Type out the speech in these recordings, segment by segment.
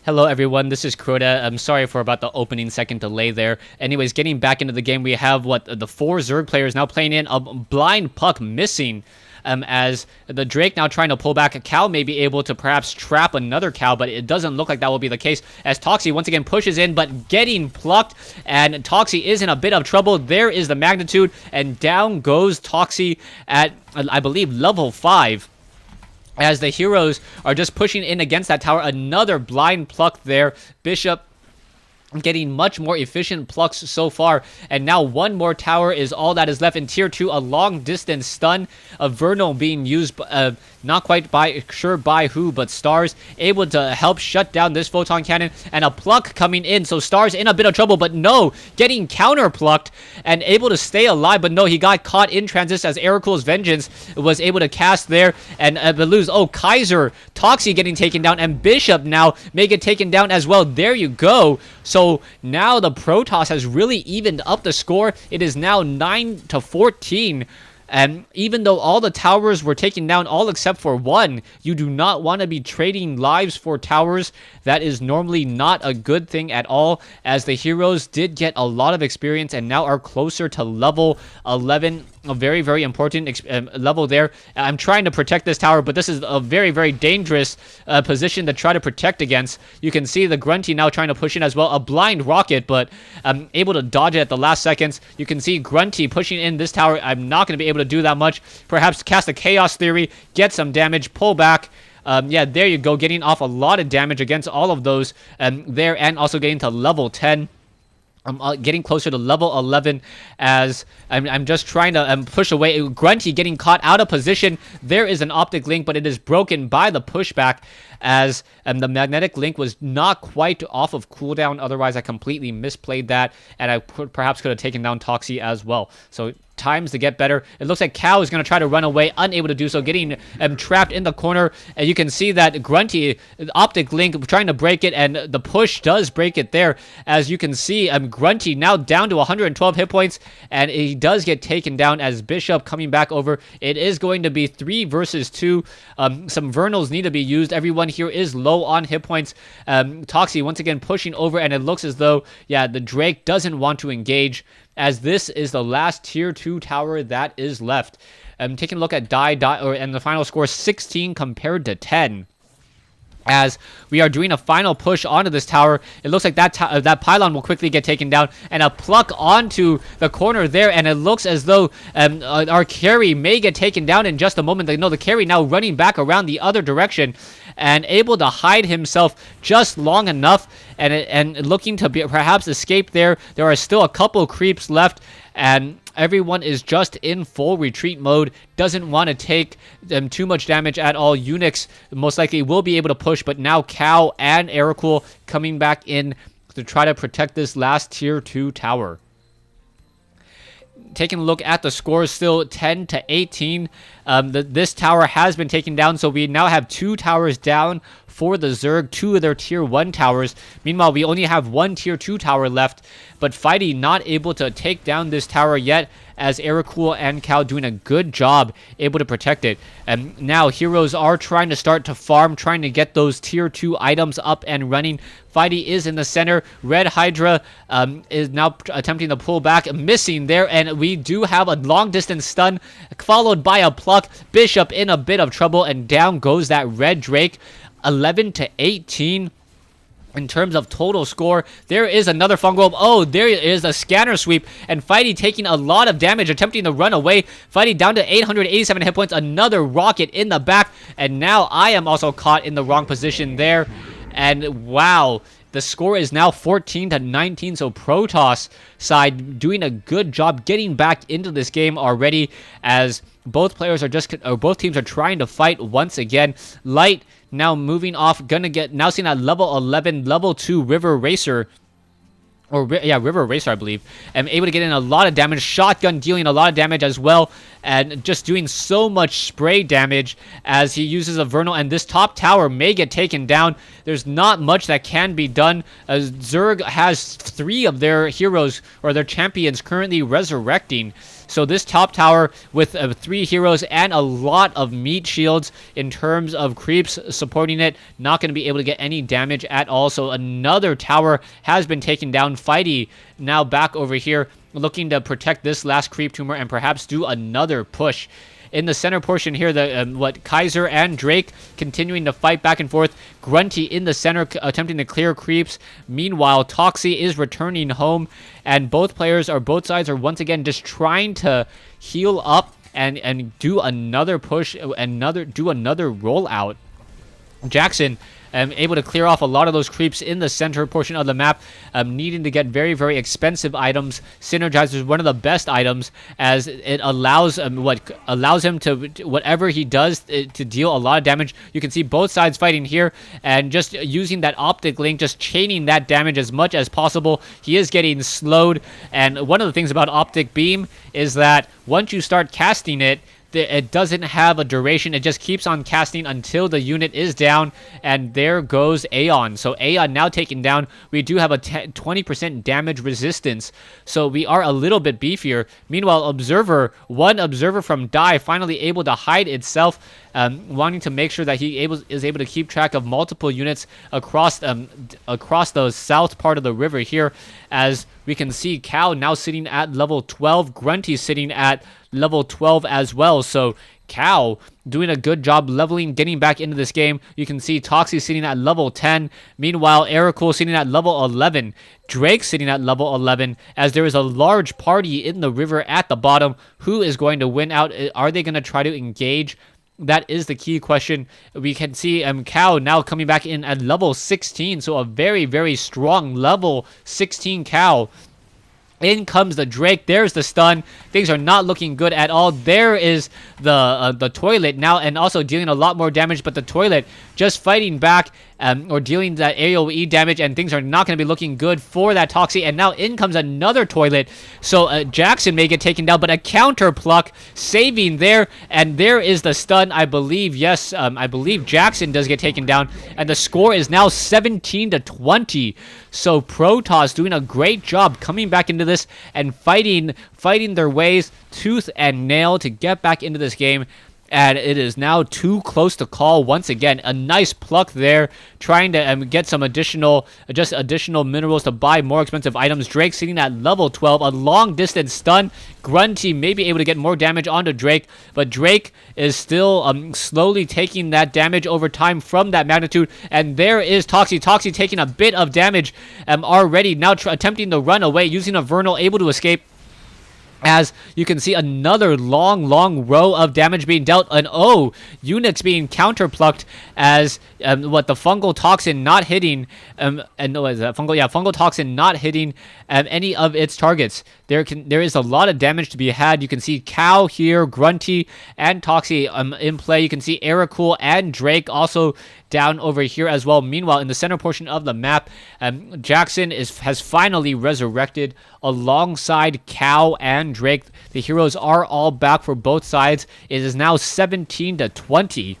Hello everyone, this is Crota. I'm sorry for about the opening second delay there. Anyways, getting back into the game, we have the 4 Zerg players now playing in a blind puck missing. As the Drake now trying to pull back a cow, may be able to perhaps trap another cow, but it doesn't look like that will be the case, as Toxie once again pushes in, but getting plucked, and Toxie is in a bit of trouble. There is the magnitude, and down goes Toxie at, I believe, level 5. As the heroes are just pushing in against that tower. Another blind pluck there. Bishop getting much more efficient plucks so far, and now one more tower is all that is left in tier 2. A long distance stun of Vernal being used, not quite sure by who, but Stars able to help shut down this photon cannon, and a pluck coming in, so Stars in a bit of trouble, but no, getting counter plucked and able to stay alive, but no, he got caught in transit as Erakul's Vengeance was able to cast there, and lose. Oh, Kaiser, Toxie getting taken down, and Bishop now may get taken down as well. There you go. So now the Protoss has really evened up the score. It is now 9-14. And even though all the towers were taken down, all except for one, you do not want to be trading lives for towers. That is normally not a good thing at all, as the heroes did get a lot of experience and now are closer to level 11. A very, very important level there. I'm trying to protect this tower, but this is a very, very dangerous position to try to protect against. You can see the Grunty now trying to push in as well. A blind rocket, but I'm able to dodge it at the last seconds. You can see Grunty pushing in this tower. I'm not going to be able to do that much. Perhaps cast a Chaos Theory, get some damage, pull back. Yeah, there you go. Getting off a lot of damage against all of those there, and also getting to level 10. I'm getting closer to level 11 as I'm just trying to push away. Grunty getting caught out of position. There is an optic link, but it is broken by the pushback, as the magnetic link was not quite off of cooldown. Otherwise, I completely misplayed that, and I perhaps could have taken down Toxie as well. So times to get better. It looks like Cow is going to try to run away, unable to do so, getting trapped in the corner. And you can see that Grunty, optic link, trying to break it, and the push does break it there. As you can see, Grunty now down to 112 hit points, and he does get taken down as Bishop coming back over. It is going to be 3 versus 2. Some Vernals need to be used. Everyone here is low on hit points. Toxie once again pushing over, and it looks as though, yeah, the Drake doesn't want to engage, as this is the last tier 2 tower that is left. Taking a look at and the final score, 16 compared to 10. As we are doing a final push onto this tower, it looks like that pylon will quickly get taken down, and a pluck onto the corner there, and it looks as though our carry may get taken down in just a moment. No, the carry now running back around the other direction and able to hide himself just long enough, and looking to perhaps escape there. There are still a couple creeps left, and everyone is just in full retreat mode. Doesn't want to take them too much damage at all. Unix most likely will be able to push, but now Cow and Erakul coming back in to try to protect this last tier 2 tower. Taking a look at the scores, still 10-18. This tower has been taken down, so we now have 2 towers down for the Zerg, 2 of their tier 1 towers. Meanwhile, we only have 1 tier 2 tower left, but Fidey not able to take down this tower yet, as Erakul and Cow doing a good job able to protect it. And now heroes are trying to start to farm, trying to get those tier 2 items up and running. Fidey is in the center. Redhydra is now attempting to pull back, missing there, and we do have a long distance stun followed by a pluck. Bishop in a bit of trouble, and down goes that red Drake. 11-18 in terms of total score. There is another fungal. Oh, there is a scanner sweep, and Fidey taking a lot of damage, attempting to run away. Fidey down to 887 hit points. Another rocket in the back, and now I am also caught in the wrong position there. And wow, the score is now 14-19, so Protoss side doing a good job getting back into this game already, as both players are both teams are trying to fight once again. Light now moving off, now seeing at level 11, level 2 River Racer. River Racer, I believe. And able to get in a lot of damage. Shotgun dealing a lot of damage as well. And just doing so much spray damage as he uses a Vernal. And this top tower may get taken down. there's not much that can be done. Zerg has 3 of their heroes or their champions currently resurrecting. So this top tower with 3 heroes and a lot of meat shields in terms of creeps supporting it, not going to be able to get any damage at all. So another tower has been taken down. Fidey now back over here looking to protect this last creep tumor and perhaps do another push. In the center portion here, the Kaiser and Drake continuing to fight back and forth. Grunty in the center attempting to clear creeps. Meanwhile, Toxie is returning home, and both sides are once again just trying to heal up and do another push, do another rollout. Jackson able to clear off a lot of those creeps in the center portion of the map, needing to get very, very expensive items. Synergizer is one of the best items, as it allows him to, whatever he does, to deal a lot of damage. You can see both sides fighting here, and just using that optic link, just chaining that damage as much as possible. He is getting slowed, and one of the things about optic beam is that once you start casting it, it doesn't have a duration. It just keeps on casting until the unit is down, and there goes Aeon. So Aeon now taken down. We do have a 20% damage resistance, so we are a little bit beefier. Meanwhile, one observer from DAI finally able to hide itself, wanting to make sure that he is able to keep track of multiple units across the south part of the river here, as we can see Cow now sitting at level 12, Grunty sitting at level 12 as well. So Cow doing a good job leveling, getting back into this game. You can see Toxie sitting at level 10. Meanwhile, Ericool sitting at level 11. Drake sitting at level 11, as there is a large party in the river at the bottom. Who is going to win out? Are they going to try to engage? That is the key question. We can see Cow now coming back in at level 16, so a very, very strong level 16 Cow. In comes the Drake. There's the stun. Things are not looking good at all. There is the toilet now, and also dealing a lot more damage, but the toilet just fighting back, or dealing that AoE damage, and things are not going to be looking good for that Toxie. And now in comes another toilet. So Jackson may get taken down, but a counter pluck saving there, and there is the stun, I believe. Yes, I believe Jackson does get taken down, and the score is now 17-20. So Protoss doing a great job coming back into this and fighting their ways tooth and nail to get back into this game. And it is now too close to call once again. A nice pluck there, trying to get some additional minerals to buy more expensive items. Drake sitting at level 12, a long distance stun. Grunty may be able to get more damage onto Drake, but Drake is still slowly taking that damage over time from that magnitude. And there is Toxie. Toxie taking a bit of damage already, now attempting to run away, using a Vernal, able to escape. As you can see, another long row of damage being dealt, and Unix being counterplucked, as the fungal toxin not hitting, fungal toxin not hitting any of its targets. There is a lot of damage to be had. You can see Cow here, Grunty, and Toxie in play. You can see Ericool and Drake also down over here as well. Meanwhile, in the center portion of the map, Jackson has finally resurrected alongside Cow and Drake. The heroes are all back for both sides. It is now 17-20,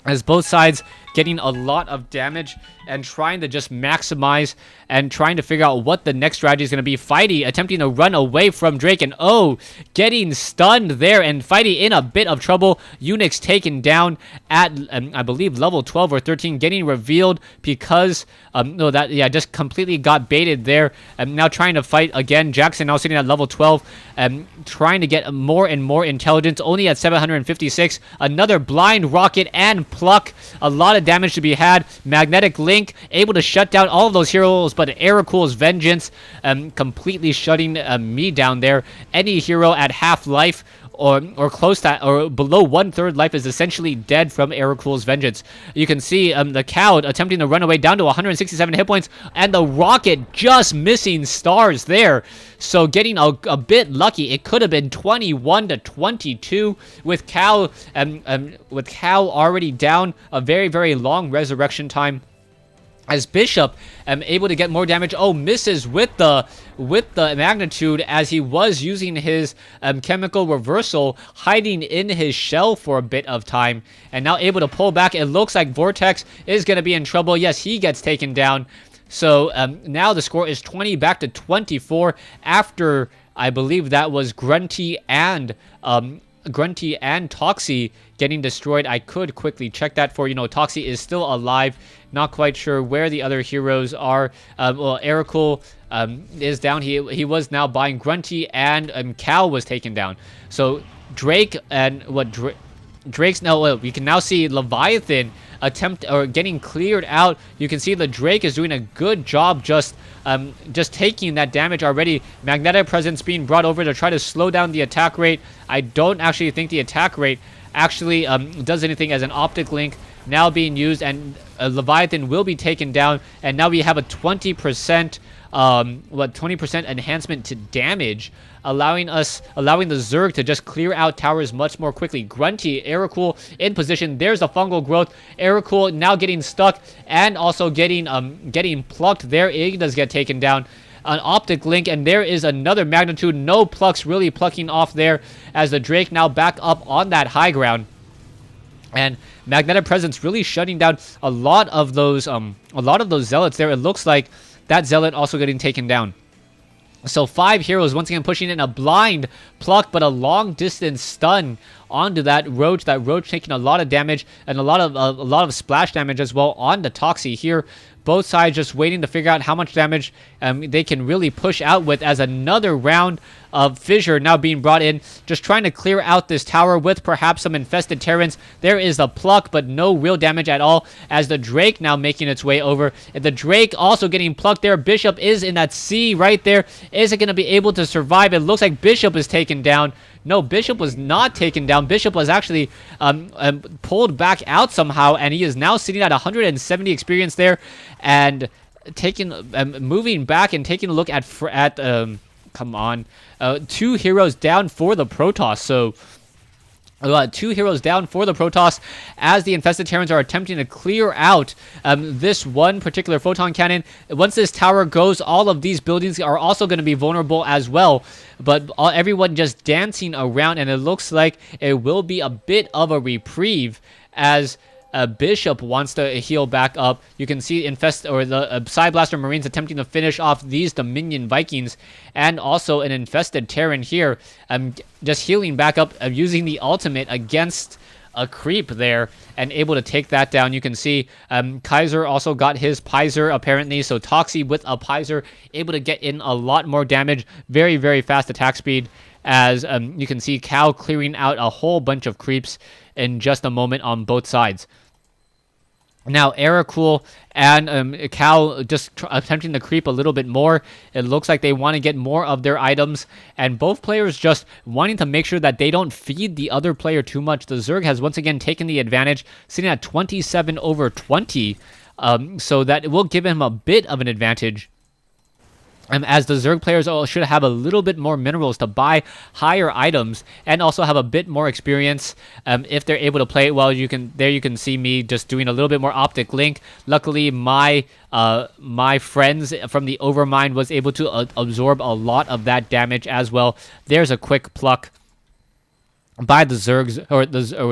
as both sides getting a lot of damage and trying to just maximize and trying to figure out what the next strategy is going to be. Fidey attempting to run away from Drake, and getting stunned there, and Fidey in a bit of trouble. Unix taken down at I believe level 12 or 13, getting revealed because just completely got baited there. Now trying to fight again. Jackson now sitting at level 12, trying to get more and more intelligence, only at 756. Another blind rocket and pluck. A lot of damage to be had. Magnetic link able to shut down all of those heroes, but Ericool's vengeance completely shutting me down there. Any hero at half life or close to or below 1/3 life is essentially dead from Ericool's vengeance. You can see the Cow attempting to run away down to 167 hit points, and the rocket just missing stars there. So getting a bit lucky. It could have been 21-22 with Cow already down. A very, very long resurrection time. as Bishop able to get more damage. Oh, misses with the magnitude as he was using his chemical reversal, hiding in his shell for a bit of time, and now able to pull back. It looks like Vortex is going to be in trouble. Yes, he gets taken down. So now the score is 20 back to 24 after, I believe that was Grunty and Toxie getting destroyed. I could quickly check that for you. Toxie is still alive. Not quite sure where the other heroes are. Well, Ericool is down. He was now buying Grunty, and Cal was taken down. So Drake and Drake's now. Well, you can now see Leviathan getting cleared out. You can see the Drake is doing a good job just taking that damage already. Magnetic Presence being brought over to try to slow down the attack rate. I don't actually think the attack rate actually does anything, as an optic link now being used, and Leviathan will be taken down, and now we have a 20% 20% enhancement to damage, allowing the Zerg to just clear out towers much more quickly. Grunty, Ericool in position. There's the fungal growth. Ericool now getting stuck and also getting plucked. There, he does get taken down. An optic link, and there is another magnitude. No plucks really plucking off there, as the Drake now back up on that high ground. And Magnetic Presence really shutting down a lot of those zealots there. It looks like that zealot also getting taken down. So 5 heroes once again pushing in a blind pluck, but a long distance stun onto that Roach. That Roach taking a lot of damage, and a lot of splash damage as well on the Toxie here. Both sides just waiting to figure out how much damage they can really push out with, as another round of Fissure now being brought in, just trying to clear out this tower with perhaps some infested Terrans. There is a pluck, but no real damage at all, as the Drake now making its way over. And the Drake also getting plucked there. Bishop is in that C right there. Is it going to be able to survive? It looks like Bishop is taken down. No, Bishop was not taken down. Bishop was actually pulled back out somehow, and he is now sitting at 170 experience there, and moving back and taking a look at 2 heroes down for the Protoss. So 2 heroes down for the Protoss, as the infested Terrans are attempting to clear out this one particular photon cannon. Once this tower goes, all of these buildings are also going to be vulnerable as well. But everyone just dancing around, and it looks like it will be a bit of a reprieve, as Bishop wants to heal back up. You can see the Psy Blaster Marines attempting to finish off these Dominion Vikings, and also an infested Terran here, just healing back up, using the ultimate against a creep there, and able to take that down. You can see Kaiser also got his Pizer apparently, so Toxie with a Pizer able to get in a lot more damage. Very, very fast attack speed, as you can see Cal clearing out a whole bunch of creeps in just a moment on both sides. Now, Ericool and Cal just attempting to creep a little bit more. It looks like they want to get more of their items, and both players just wanting to make sure that they don't feed the other player too much. The Zerg has once again taken the advantage, sitting at 27/20, so that it will give him a bit of an advantage. As the Zerg players should have a little bit more minerals to buy higher items, and also have a bit more experience if they're able to play it well. You can see me just doing a little bit more optic link. Luckily, my friends from the Overmind was able to absorb a lot of that damage as well. There's a quick pluck by the Zergs, or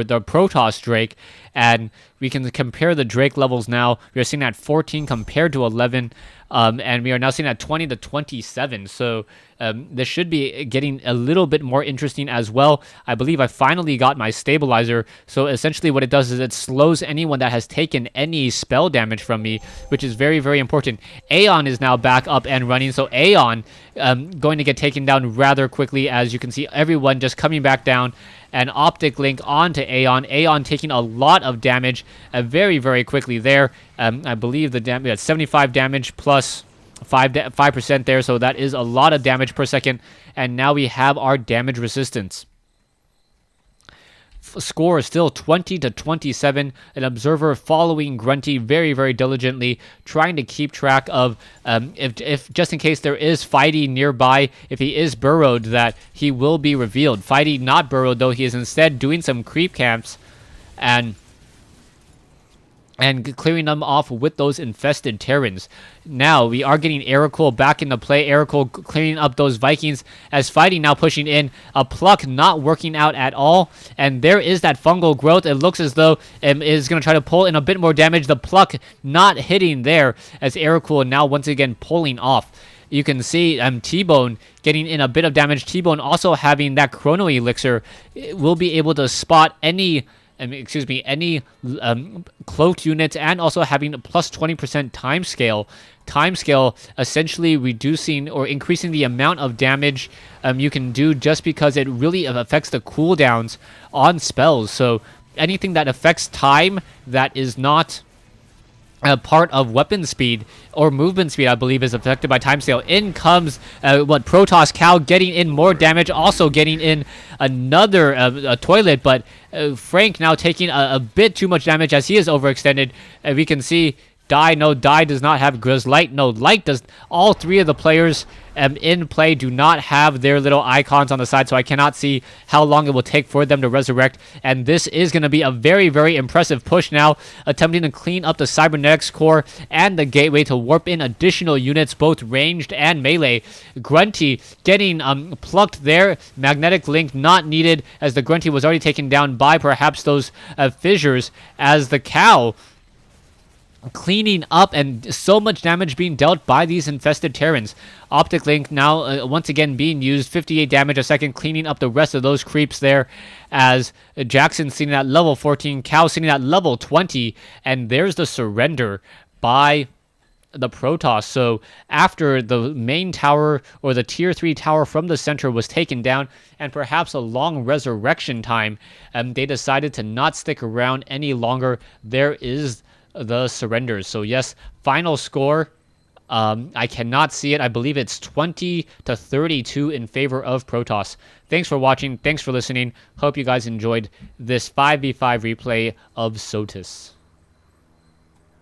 the Protoss Drake, and we can compare the Drake levels now. We are seeing at 14 compared to 11, and we are now seeing at 20 to 27. So this should be getting a little bit more interesting as well. I believe I finally got my stabilizer. So essentially what it does is it slows anyone that has taken any spell damage from me, which is very, very important. Aeon is now back up and running. So Aeon going to get taken down rather quickly, as you can see everyone just coming back down. And optic link onto Aeon. Aeon taking a lot of damage very, very quickly there. I believe the damage at 75 damage plus 5% there, so that is a lot of damage per second. And now we have our damage resistance. Score is still 20 to 27. An observer following Grunty very, very diligently, trying to keep track of if just in case there is Fidey nearby, if he is burrowed, that he will be revealed. Fidey not burrowed though, he is instead doing some creep camps, and and clearing them off with those infested Terrans. Now we are getting Aerocool back into play. Aerocool clearing up those Vikings as Fidey now pushing in. A pluck not working out at all, and there is that fungal growth. It looks as though it is going to try to pull in a bit more damage. The pluck not hitting there as Aerocool now once again pulling off. You can see T-Bone getting in a bit of damage. T-Bone also having that Chrono Elixir will be able to spot any cloaked units, and also having a plus 20% timescale, essentially reducing or increasing the amount of damage you can do, just because it really affects the cooldowns on spells. So anything that affects time that is not a part of weapon speed or movement speed, I believe, is affected by timescale. In comes Protoss Cow getting in more damage, also getting in another toilet, but Frank now taking a bit too much damage as he is overextended. We can see DAI does not have Grizz. Light does. All three of the players in play do not have their little icons on the side, so I cannot see how long it will take for them to resurrect. And this is going to be a very, very impressive push now, attempting to clean up the Cybernetics core and the gateway to warp in additional units, both ranged and melee. Grunty getting plucked there. Magnetic link not needed, as the Grunty was already taken down by perhaps those fissures, as the Cow cleaning up, and so much damage being dealt by these infested Terrans. Optic Link now once again being used, 58 damage a second, cleaning up the rest of those creeps there, as Jackson sitting at level 14, Cow sitting at level 20, and there's the surrender by the Protoss. So after the main tower, or the tier 3 tower from the center, was taken down, and perhaps a long resurrection time, they decided to not stick around any longer. There is the surrenders. So yes, final score, I cannot see it. I believe it's 20-32 in favor of Protoss. Thanks for watching. Thanks for listening. Hope you guys enjoyed this 5v5 replay of SotIS.